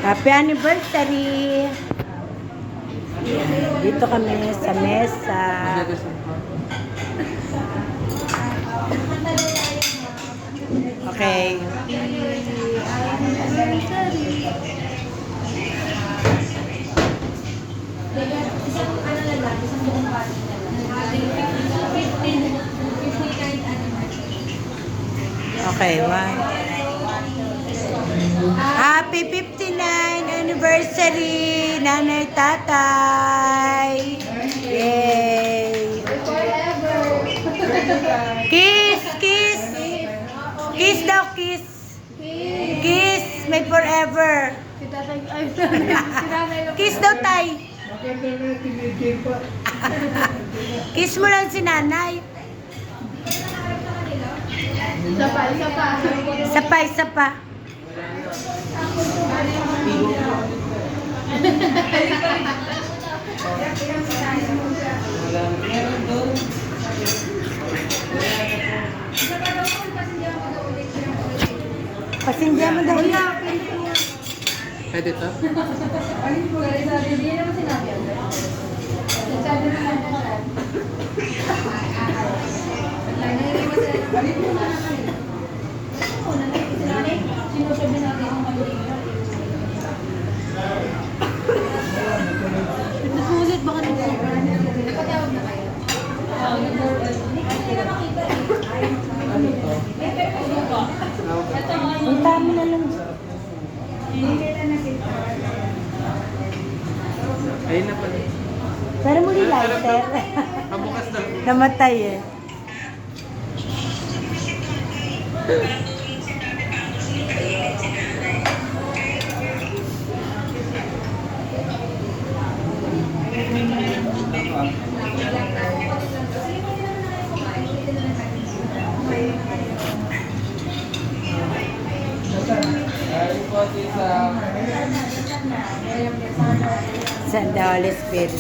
Happy anniversary! Dito kami sa mesa. Okay. Okay, one. Happy 59th anniversary, Nanay Tatay! Yay! Kiss! Kiss! Kiss daw, kiss! Kiss! May forever! Kiss daw, tay! Kiss mo lang si nanay. Isa pa. Pasensya mo daw. Pwede to? Nasulit baka nito. Napatawag na kayo. Ang dami na lang. Ayun na pala. Pero muli lighter. Kabukas na. Namatay eh. Send the Holy Spirit.